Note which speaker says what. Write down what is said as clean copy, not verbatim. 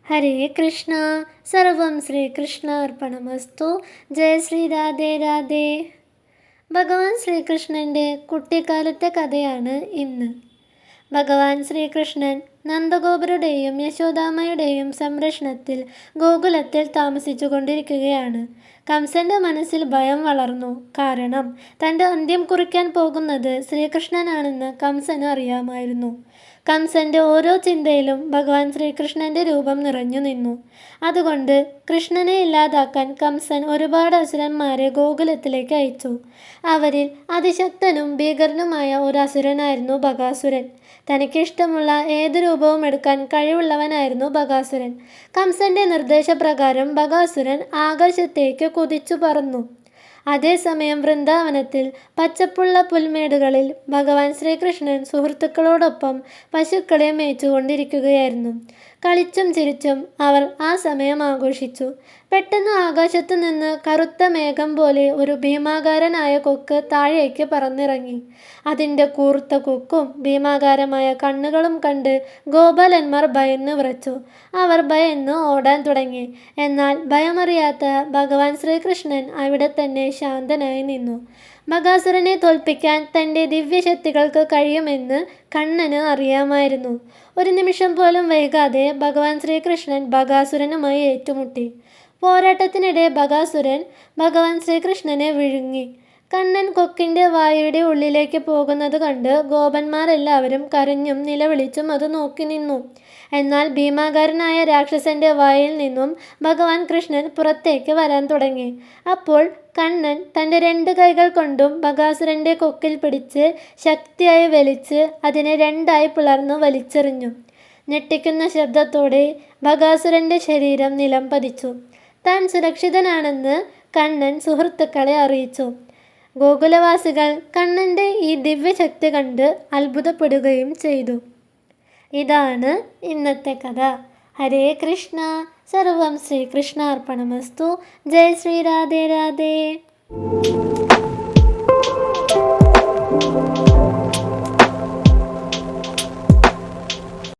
Speaker 1: ഹരേ കൃഷ്ണ. സർവം ശ്രീകൃഷ്ണാർപ്പണമസ്തു. ജയ ശ്രീ രാധേ രാധേ. ഭഗവാൻ ശ്രീകൃഷ്ണൻ്റെ കുട്ടിക്കാലത്തെ കഥയാണ് ഇന്ന്. ഭഗവാൻ ശ്രീകൃഷ്ണൻ നന്ദഗോപരുടെയും യശോദാമ്മയുടെയും സംരക്ഷണത്തിൽ ഗോകുലത്തിൽ താമസിച്ചു കൊണ്ടിരിക്കുകയാണ്. കംസന്റെ മനസ്സിൽ ഭയം വളർന്നു. കാരണം തൻ്റെ അന്ത്യം കുറിക്കാൻ പോകുന്നത് ശ്രീകൃഷ്ണനാണെന്ന് കംസന് അറിയാമായിരുന്നു. കംസന്റെ ഓരോ ചിന്തയിലും ഭഗവാൻ ശ്രീകൃഷ്ണന്റെ രൂപം നിറഞ്ഞു നിന്നു. അതുകൊണ്ട് കൃഷ്ണനെ ഇല്ലാതാക്കാൻ കംസൻ ഒരുപാട് അസുരന്മാരെ ഗോകുലത്തിലേക്ക് അയച്ചു. അവരിൽ അതിശക്തനും ഭീകരനുമായ ഒരു അസുരനായിരുന്നു ബകാസുരൻ. തനിക്കിഷ്ടമുള്ള ഏത് രൂപവും എടുക്കാൻ കഴിവുള്ളവനായിരുന്നു ബകാസുരൻ. കംസന്റെ നിർദ്ദേശപ്രകാരം ബകാസുരൻ ആകാശത്തേക്ക് കുതിച്ചു പറന്നു. അതേസമയം വൃന്ദാവനത്തിൽ പച്ചപ്പുള്ള പുൽമേടുകളിൽ ഭഗവാൻ ശ്രീകൃഷ്ണൻ സുഹൃത്തുക്കളോടൊപ്പം പശുക്കളെ മേച്ചുകൊണ്ടിരിക്കുകയായിരുന്നു. കളിച്ചും ചിരിച്ചും അവർ ആ സമയം ആഘോഷിച്ചു. പെട്ടെന്ന് ആകാശത്തു നിന്ന് കറുത്ത മേഘം പോലെ ഒരു ഭീമാകാരനായ കൊക്ക് താഴേക്ക് പറന്നിറങ്ങി. അതിൻ്റെ കൂർത്ത കൊക്കും ഭീമാകാരമായ കണ്ണുകളും കണ്ട് ഗോപാലന്മാർ ഭയന്ന് വിറച്ചു. അവർ ഭയന്ന് ഓടാൻ തുടങ്ങി. എന്നാൽ ഭയമറിയാത്ത ഭഗവാൻ ശ്രീകൃഷ്ണൻ അവിടെ തന്നെ ശാന്തനായി നിന്നു. ബകാസുരനെ തോൽപ്പിക്കാൻ തൻ്റെ ദിവ്യശക്തികൾക്ക് കഴിയുമെന്ന് കണ്ണന് അറിയാമായിരുന്നു. ഒരു നിമിഷം പോലും വൈകാതെ ഭഗവാൻ ശ്രീകൃഷ്ണൻ ബകാസുരനുമായി ഏറ്റുമുട്ടി. പോരാട്ടത്തിനിടെ ബകാസുരൻ ഭഗവാൻ ശ്രീകൃഷ്ണനെ വിഴുങ്ങി. കണ്ണൻ കൊക്കിൻ്റെ വായുടെ ഉള്ളിലേക്ക് പോകുന്നത് കണ്ട് ഗോപന്മാരെല്ലാവരും കരഞ്ഞും നിലവിളിച്ചും അത് നോക്കി നിന്നു. എന്നാൽ ഭീമാകാരനായ രാക്ഷസന്റെ വായിൽ നിന്നും ഭഗവാൻ കൃഷ്ണൻ പുറത്തേക്ക് വരാൻ തുടങ്ങി. അപ്പോൾ കണ്ണൻ തൻ്റെ 2 കൈകൾ കൊണ്ടും ബകാസുരൻ്റെ കൊക്കിൽ പിടിച്ച് ശക്തിയായി വലിച്ച് അതിനെ 2ആയി പിളർന്നു വലിച്ചെറിഞ്ഞു. ഞെട്ടിക്കുന്ന ശബ്ദത്തോടെ ബകാസുരൻ്റെ ശരീരം നിലം പതിച്ചു. താൻ സുരക്ഷിതനാണെന്ന് കണ്ണൻ സുഹൃത്തുക്കളെ അറിയിച്ചു. ഗോകുലവാസികൾ കണ്ണൻ്റെ ഈ ദിവ്യശക്തി കണ്ട് അത്ഭുതപ്പെടുകയും ചെയ്തു. ഇതാണ് ഇന്നത്തെ കഥ. ഹരേ കൃഷ്ണ. സർവം ശ്രീകൃഷ്ണാർപ്പണമസ്തു. ജയ ശ്രീ രാധേ രാധേ.